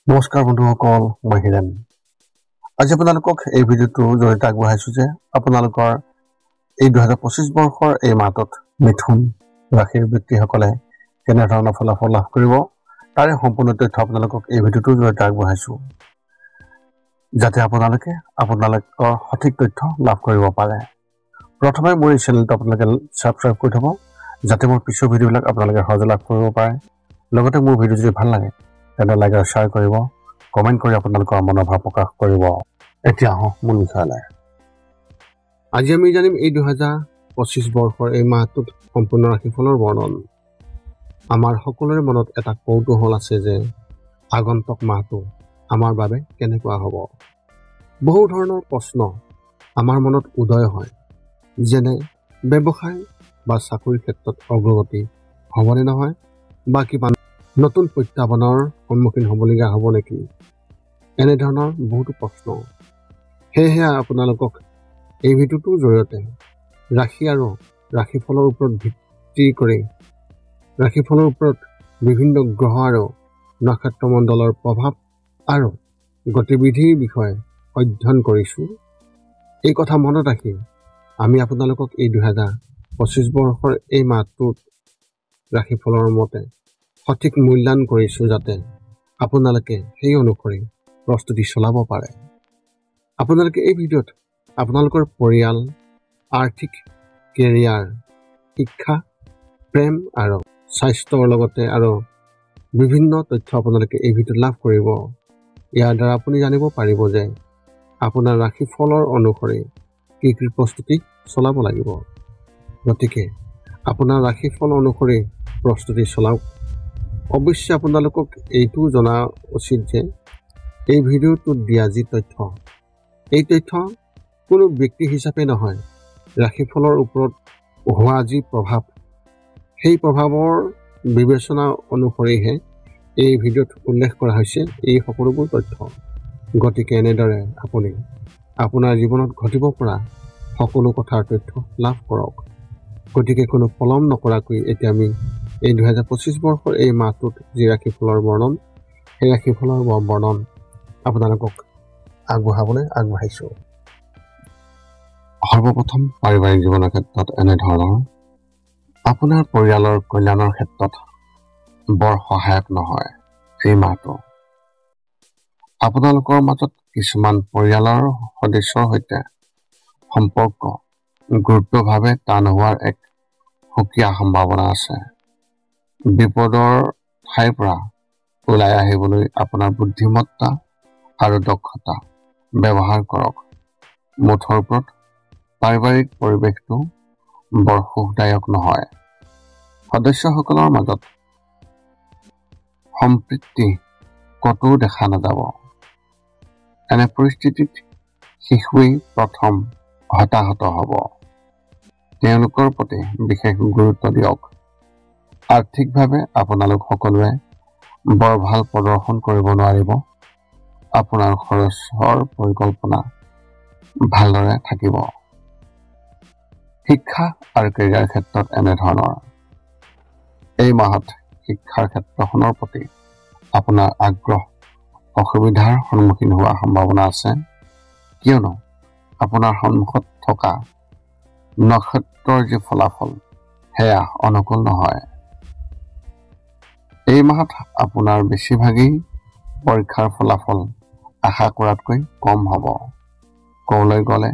নমস্কাৰ বন্ধুসকল, মই হিৰেণ। আজি আপোনালোকক এই ভিডিঅ'টোৰ জৰিয়তে আগবঢ়াইছোঁ যে আপোনালোকৰ এই 2025 বৰ্ষৰ এই মাহটোত মিথুন ৰাশিৰ ব্যক্তিসকলে কেনেধৰণৰ ফলাফল লাভ কৰিব তাৰে সম্পূৰ্ণ তথ্য আপোনালোকক এই ভিডিঅ'টোৰ জৰিয়তে আগবঢ়াইছোঁ, যাতে আপোনালোকৰ সঠিক তথ্য লাভ কৰিব পাৰে। প্ৰথমে মোৰ এই চেনেলটো আপোনালোকে ছাবস্ক্ৰাইব কৰি থ'ব, যাতে মোৰ পিছৰ ভিডিঅ'বিলাক আপোনালোকে সহজে লাভ কৰিব পাৰে। লগতে মোৰ ভিডিঅ' যদি ভাল লাগে তেন্তে লাইক আৰু শ্বেয়াৰ কৰিব, কমেণ্ট কৰি আপোনালোকৰ মনোভাৱ প্ৰকাশ কৰিব। এতিয়া আহোঁ মূল বিষয়লৈ। আজি আমি জানিম এই 2025 বৰ্ষৰ এই মাহটোত সম্পূৰ্ণ ৰাশিফলৰ বৰ্ণন। আমাৰ সকলোৰে মনত এটা কৌতূহল আছে যে আগন্তুক মাহটো আমাৰ বাবে কেনেকুৱা হ'ব। বহু ধৰণৰ প্ৰশ্ন আমাৰ মনত উদয় হয়, যেনে ব্যৱসায় বা চাকৰিৰ ক্ষেত্ৰত অগ্ৰগতি হ'বনে নহয়, বা কিবা নতুন প্ৰত্যাহ্বানৰ সন্মুখীন হ'বলগীয়া হ'ব নেকি, এনেধৰণৰ বহুতো প্ৰশ্ন। সেয়েহে আপোনালোকক এই ভিডিঅ'টোৰ জৰিয়তে ৰাশি আৰু ৰাশিফলৰ ওপৰত ভিত্তি কৰি ৰাশিফলৰ ওপৰত বিভিন্ন গ্ৰহ আৰু নক্ষত্ৰমণ্ডলৰ প্ৰভাৱ আৰু গতিবিধিৰ বিষয়ে অধ্যয়ন কৰিছোঁ। এই কথা মনত ৰাখি আমি আপোনালোকক এই 2025 বৰ্ষৰ এই মাহটোত ৰাশিফলৰ মতে সঠিক মূল্যায়ন কৰিছোঁ, যাতে আপোনালোকে সেই অনুসৰি প্ৰস্তুতি চলাব পাৰে। আপোনালোকে এই ভিডিঅ'ত আপোনালোকৰ পৰিয়াল, আৰ্থিক, কেৰিয়াৰ, শিক্ষা, প্ৰেম আৰু স্বাস্থ্যৰ লগতে আৰু বিভিন্ন তথ্য আপোনালোকে এই ভিডিঅ'ত লাভ কৰিব। ইয়াৰ দ্বাৰা আপুনি জানিব পাৰিব যে আপোনাৰ ৰাশিফলৰ অনুসৰি কি কি প্ৰস্তুতি চলাব লাগিব। গতিকে আপোনাৰ ৰাশিফল অনুসৰি প্ৰস্তুতি চলাওক। অৱশ্যে আপোনালোকক এইটো জনা উচিত যে এই ভিডিঅ'টোত দিয়া যি তথ্য, এই তথ্য কোনো ব্যক্তি হিচাপে নহয়, ৰাশিফলৰ ওপৰত হোৱা যি প্ৰভাৱ, সেই প্ৰভাৱৰ বিবেচনা অনুসৰিহে এই ভিডিঅ'ত উল্লেখ কৰা হৈছে এই সকলোবোৰ তথ্য। গতিকে এনেদৰে আপুনি আপোনাৰ জীৱনত ঘটিব পৰা সকলো কথাৰ তথ্য লাভ কৰক। গতিকে কোনো পলম নকৰাকৈ এতিয়া আমি এই 2025 বৰ্ষৰ এই মাহটোত যি ৰাশিফলৰ বৰ্ণন, সেই ৰাশিফলৰ বৰ্ণন আপোনালোকক আগবঢ়াইছোঁ। সৰ্বপ্ৰথম পাৰিবাৰিক জীৱনৰ ক্ষেত্ৰত এনেধৰণৰ, আপোনাৰ পৰিয়ালৰ কল্যাণৰ ক্ষেত্ৰত বৰ সহায়ক নহয় এই মাহটো। আপোনালোকৰ মাজত কিছুমান পৰিয়ালৰ সদস্যৰ সৈতে সম্পৰ্ক গুৰুত্বভাৱে টান হোৱাৰ এক সুকীয়া সম্ভাৱনা আছে। বিপদৰ ঠাইৰ পৰা ওলাই আহিবলৈ আপোনাৰ বুদ্ধিমত্তা আৰু দক্ষতা ব্যৱহাৰ কৰক। মুঠৰ ওপৰত পাৰিবাৰিক পৰিৱেশটো বৰ সুখদায়ক নহয়। সদস্যসকলৰ মাজত সম্প্ৰীতি কতো দেখা নাযাব। এনে পৰিস্থিতিত শিশুৱেই প্ৰথম হতাহত হ'ব। তেওঁলোকৰ প্ৰতি বিশেষ গুৰুত্ব দিয়ক। আৰ্থিকভাৱে আপোনালোক সকলোৱে বৰ ভাল প্ৰদৰ্শন কৰিব নোৱাৰিব। আপোনাৰ খৰচৰ পৰিকল্পনা ভালদৰে থাকিব। শিক্ষা আৰু কেৰিয়াৰ ক্ষেত্ৰত এনেধৰণৰ, এই মাহত শিক্ষাৰ ক্ষেত্ৰখনৰ প্ৰতি আপোনাৰ আগ্ৰহ অসুবিধাৰ সন্মুখীন হোৱাৰ সম্ভাৱনা আছে, কিয়নো আপোনাৰ সন্মুখত থকা নক্ষত্ৰৰ যি ফলাফল সেয়া অনুকূল নহয়। এই মাহত আপোনাৰ বেছিভাগেই পৰীক্ষাৰ ফলাফল আশা কৰাতকৈ কম হ'ব। ক'বলৈ গ'লে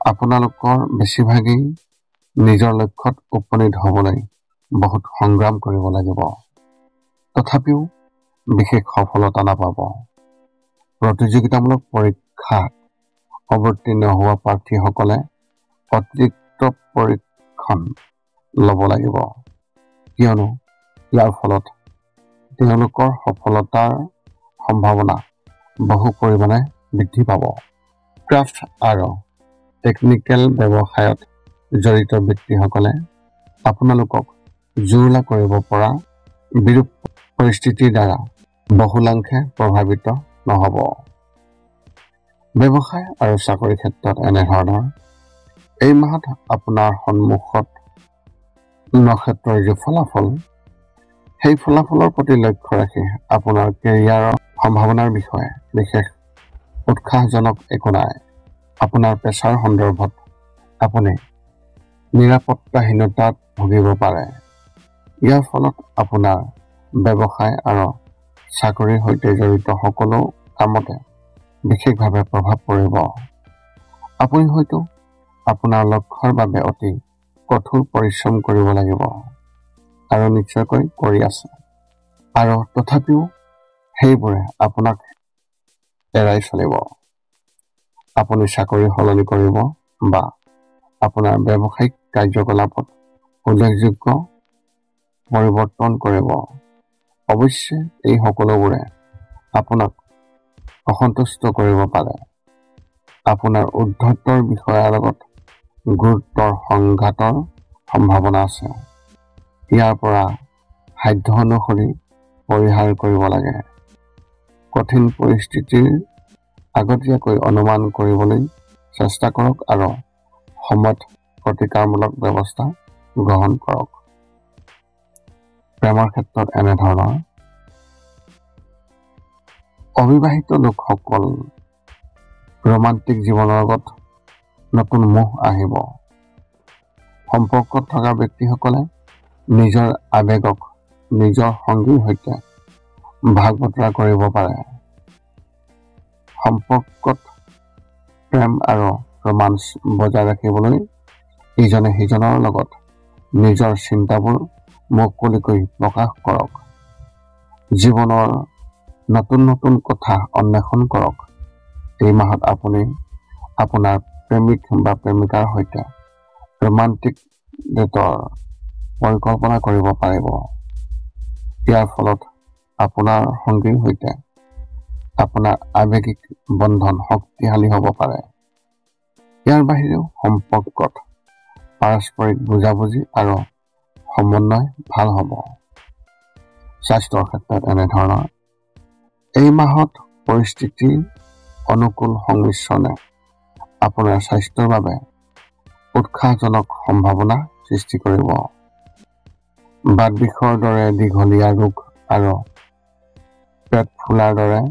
আপোনালোকৰ বেছিভাগেই নিজৰ লক্ষ্যত উপনীত হ'বলৈ বহুত সংগ্ৰাম কৰিব লাগিব, তথাপিও বিশেষ সফলতা নাপাব। প্ৰতিযোগিতামূলক পৰীক্ষাত অৱতীৰ্ণ হোৱা প্ৰাৰ্থীসকলে অতিৰিক্ত পৰীক্ষণ ল'ব লাগিব, কিয়নো ইয়াৰ ফলত তেওঁলোকৰ সফলতাৰ সম্ভাৱনা বহু পৰিমাণে বৃদ্ধি পাব। ক্ৰাফ্ট আৰু টেকনিকেল ব্যৱসায়ত জড়িত ব্যক্তিসকলে আপোনালোকক জুৰুলা কৰিব পৰা বিৰূপ পৰিস্থিতিৰ দ্বাৰা বহুলাংশে প্ৰভাৱিত নহ'ব। ব্যৱসায় আৰু চাকৰিৰ ক্ষেত্ৰত এনেধৰণৰ, এই মাহত আপোনাৰ সন্মুখত নক্ষত্ৰৰ যি ফলাফল সেই ফলাফলৰ প্ৰতি লক্ষ্য ৰাখি আপোনাৰ কেৰিয়াৰৰ সম্ভাৱনাৰ বিষয়ে বিশেষ উৎসাহজনক একো নাই। আপোনাৰ পেছাৰ সন্দৰ্ভত আপুনি নিৰাপত্তাহীনতাত ভুগিব পাৰে। ইয়াৰ ফলত আপোনাৰ ব্যৱসায় আৰু চাকৰিৰ সৈতে জড়িত সকলো কামতে বিশেষভাৱে প্ৰভাৱ পৰিব। আপুনি হয়তো আপোনাৰ লক্ষ্যৰ বাবে অতি কঠোৰ পৰিশ্ৰম কৰিব লাগিব আৰু নিশ্চয়কৈ কৰি আছে, আৰু তথাপিও সেইবোৰে আপোনাক এৰাই চলিব। আপুনি চাকৰি সলনি কৰিব বা আপোনাৰ ব্যৱসায়িক কাৰ্যকলাপত উল্লেখযোগ্য পৰিৱৰ্তন কৰিব। অৱশ্যে এই সকলোবোৰে আপোনাক অসন্তুষ্ট কৰিব পাৰে। আপোনাৰ উদ্ধতৰ বিষয়াৰ লগত গুৰুতৰ সংঘাতৰ সম্ভাৱনা আছে। ইয়াৰ পৰা সাধ্য অনুসৰি পৰিহাৰ কৰিব লাগে। কঠিন পৰিস্থিতিৰ আগতীয়াকৈ অনুমান কৰিবলৈ চেষ্টা কৰক আৰু সময়ত প্ৰতিকাৰমূলক ব্যৱস্থা গ্ৰহণ কৰক। প্ৰেমৰ ক্ষেত্ৰত এনেধৰণৰ অবিবাহিত লোকসকল ৰোমান্টিক জীৱনৰ লগত নতুন মোহ আহিব। সম্পৰ্কত থকা ব্যক্তিসকলে নিজৰ আৱেগক নিজৰ সংগীৰ সৈতে ভাগ বতৰা কৰিব পাৰে। সম্পৰ্কত প্ৰেম আৰু ৰোমাঞ্চ বজাই ৰাখিবলৈ ইজনে সিজনৰ লগত নিজৰ চিন্তাবোৰ মুকলিকৈ প্ৰকাশ কৰক। জীৱনৰ নতুন নতুন কথা অন্বেষণ কৰক। এই মাহত আপুনি আপোনাৰ প্ৰেমিক বা প্ৰেমিকাৰ সৈতে ৰোমান্টিক ডেটৰ পৰিকল্পনা কৰিব পাৰিব। ইয়াৰ ফলত আপোনাৰ সংগীৰ সৈতে আপোনাৰ আৱেগিক বন্ধন শক্তিশালী হ'ব পাৰে। ইয়াৰ বাহিৰেও সম্পৰ্কত পাৰস্পৰিক বুজাবুজি আৰু সমন্বয় ভাল হ'ব। স্বাস্থ্যৰ ক্ষেত্ৰত এনেধৰণৰ এই মাহত পৰিস্থিতিৰ অনুকূল সংমিশ্ৰণে আপোনাৰ স্বাস্থ্যৰ বাবে উৎসাহজনক সম্ভাৱনা সৃষ্টি কৰিব। বাত বিষৰ দৰে দীঘলীয়া ৰোগ আৰু পেট ফুলাৰ দৰে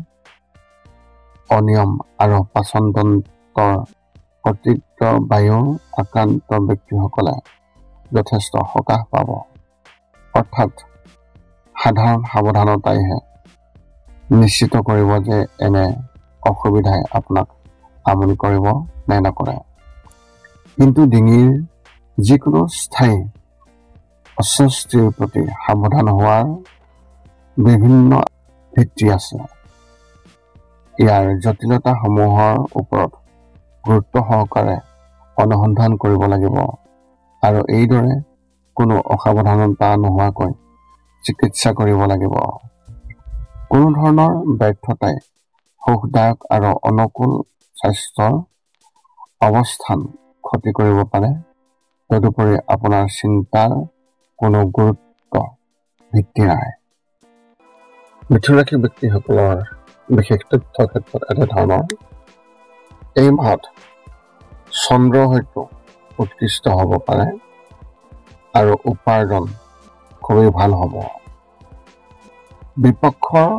অনিয়ম আৰু পাচন তন্ত্ৰৰ অতিৰিক্ত বায়ুৰ আক্ৰান্ত ব্যক্তিসকলে যথেষ্ট সকাহ পাব। অৰ্থাৎ সাধাৰণ সাৱধানতাইহে নিশ্চিত কৰিব যে এনে অসুবিধাই আপোনাক আমনি কৰিব নে নকৰে। কিন্তু ডিঙিৰ যিকোনো স্থায়ী অস্বস্তিৰ প্ৰতি সাৱধান হোৱাৰ বিভিন্ন ভিত্তি আছে। ইয়াৰ জটিলতাসমূহৰ ওপৰত গুৰুত্ব সহকাৰে অনুসন্ধান কৰিব লাগিব আৰু এইদৰে কোনো অসাৱধানতা নোহোৱাকৈ চিকিৎসা কৰিব লাগিব। কোনো ধৰণৰ ব্যৰ্থতাই সুখদায়ক আৰু অনুকূল স্বাস্থ্যৰ অৱস্থান ক্ষতি কৰিব পাৰে। তদুপৰি আপোনাৰ চিন্তাৰ কোনো গুৰুত্ব ভিত্তি নাই। মিথুন ৰাশিৰ ব্যক্তিসকলৰ বিশেষ তথ্যৰ ক্ষেত্ৰত এনেধৰণৰ এই মাহত চন্দ্ৰ হয়তো উৎকৃষ্ট হ'ব পাৰে আৰু উপাৰ্জন খুবেই ভাল হ'ব। বিপক্ষৰ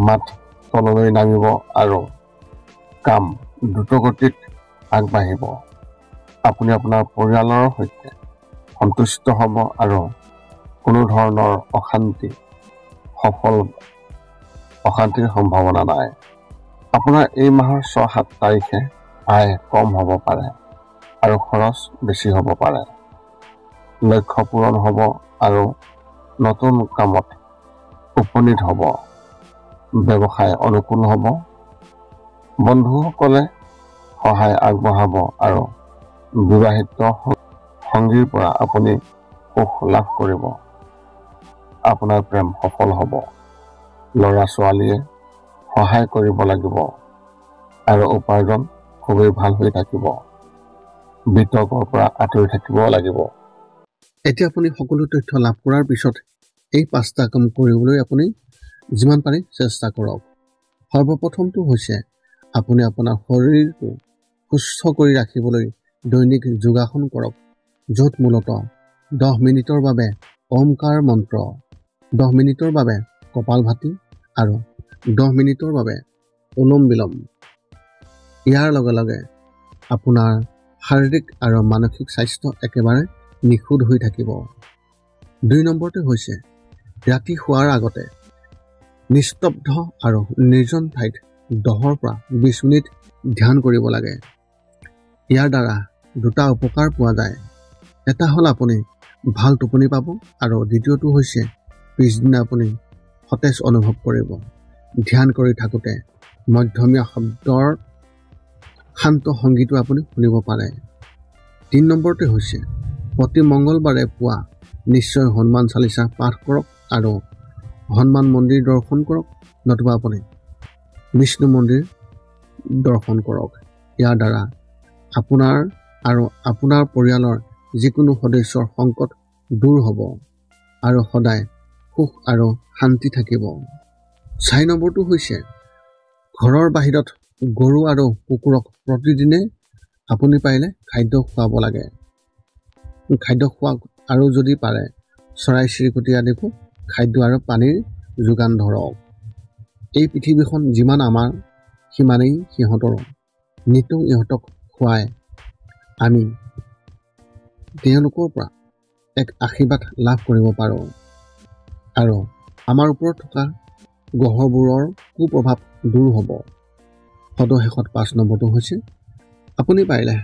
মাত তললৈ নামিব আৰু কাম দ্ৰুতগতিত আগবাঢ়িব। আপুনি আপোনাৰ পৰিয়ালৰ সৈতে সন্তুষ্ট হ'ব আৰু কোনো ধৰণৰ অশান্তিৰ সম্ভাৱনা নাই। আপোনাৰ এই মাহৰ 6-7 তাৰিখে আয় কম হ'ব পাৰে আৰু খৰচ বেছি হ'ব পাৰে। লক্ষ্য পূৰণ হ'ব আৰু নতুন কামত উপনীত হ'ব। ব্যৱসায় অনুকূল হ'ব। বন্ধুসকলে সহায় আগবঢ়াব আৰু বিবাহিত সংগীৰ পৰা আপুনি সুখ লাভ কৰিব। আপোনাৰ প্ৰেম সফল হ'ব। ল'ৰা ছোৱালীয়ে সহায় কৰিব লাগিব আৰু উপাৰ্জন খুবেই ভাল হৈ থাকিব। বিতৰ্কৰ পৰা আঁতৰি থাকিব লাগিব। এতিয়া আপুনি সকলো তথ্য লাভ কৰাৰ পিছত এই 5টা কাম কৰিবলৈ আপুনি যিমান পাৰি চেষ্টা কৰক। সৰ্বপ্ৰথমটো হৈছে আপুনি আপোনাৰ শৰীৰটো সুস্থ কৰি ৰাখিবলৈ দৈনিক যোগাসন কৰক, য'ত মূলতঃ 10 মিনিটৰ বাবে ওমকাৰ মন্ত্ৰ 10 মিনিটৰ বাবে কপালভাতি আৰু 10 মিনিটৰ বাবে অনুলোম বিলোম। ইয়াৰ লগে লগে আপোনাৰ শাৰীৰিক আৰু মানসিক স্বাস্থ্য একেবাৰে নিখুঁত হৈ থাকিব। 2 নম্বৰটো হৈছে ৰাতি শোৱাৰ আগতে নিস্তব্ধ আৰু নিৰ্জন ঠাইত 10 পৰা 20 মিনিট ধ্যান কৰিব লাগে। ইয়াৰ দ্বাৰা দুটা উপকাৰ পোৱা যায়। এটা হ'ল আপুনি ভাল টোপনি পাব আৰু দ্বিতীয়টো হৈছে পিছদিনা আপুনি সতেজ অনুভৱ কৰিব। ধ্যান কৰি থাকোঁতে মধ্যমীয়া শব্দৰ শান্ত সংগীতো আপুনি শুনিব পাৰে। 3 নম্বৰটো হৈছে প্ৰতি মংগলবাৰে পুৱা নিশ্চয় হনুমান চালিচা পাঠ কৰক আৰু হনুমান মন্দিৰ দৰ্শন কৰক, নতুবা আপুনি বিষ্ণু মন্দিৰ দৰ্শন কৰক। ইয়াৰ দ্বাৰা আপোনাৰ আৰু আপোনাৰ পৰিয়ালৰ যিকোনো সদস্যৰ সংকট দূৰ হ'ব আৰু সদায় সুখ আৰু শান্তি থাকিব। 4 নম্বৰটো হৈছে ঘৰৰ বাহিৰত গৰু আৰু কুকুৰক প্ৰতিদিনে আপুনি পাৰিলে খাদ্য খুৱাব লাগে। খাদ্য খোৱা আৰু যদি পাৰে চৰাই চিৰিকটি আদিকো খাদ্য আৰু পানীৰ যোগান ধৰক। এই পৃথিৱীখন যিমান আমাৰ সিমানেই সিহঁতৰো। নিতৌ ইহঁতক খুৱাই আমি তেওঁলোকৰ পৰা এক আশীৰ্বাদ লাভ কৰিব পাৰোঁ আৰু আমাৰ ওপৰত থকা গ্ৰহবোৰৰ কুপ্ৰভাৱ দূৰ হ'ব। সদশেষত 5 নম্বৰটো হৈছে আপুনি পাৰিলে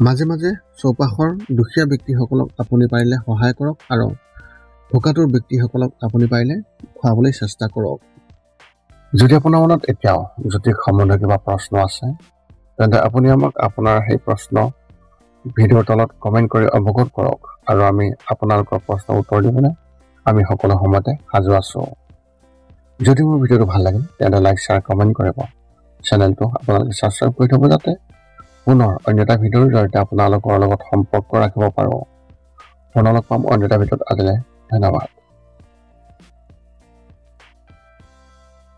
মাজে মাজে চৌপাশৰ দুখীয়া ব্যক্তিসকলক আপুনি পাৰিলে সহায় কৰক আৰু ভোকাতুৰ ব্যক্তিসকলক আপুনি পাৰিলে খুৱাবলৈ চেষ্টা কৰক। যদি আপোনাৰ মনত এতিয়াও জ্যোতিষ সম্বন্ধীয় কিবা প্ৰশ্ন আছে তেন্তে আপুনি আমাক আপোনাৰ সেই প্ৰশ্ন ভিডিঅ'ৰ তলত কমেণ্ট কৰি অৱগত কৰক আৰু আমি আপোনালোকৰ প্ৰশ্নৰ উত্তৰ দিবলৈ আমি সকলো সময়তে সাজু আছোঁ। যদি মোৰ ভিডিঅ'টো ভাল লাগিল তেন্তে লাইক শ্বেয়াৰ কমেণ্ট কৰিব। চেনেলটো আপোনালোকে ছাবস্ক্ৰাইব কৰি থ'ব যাতে পুনৰ অন্য এটা ভিডিঅ'ৰ জৰিয়তে আপোনালোকৰ লগত সম্পৰ্ক ৰাখিব পাৰোঁ। পুনৰ লগ পাম অন্য এটা ভিডিঅ'ত। আজিলৈ ধন্যবাদ।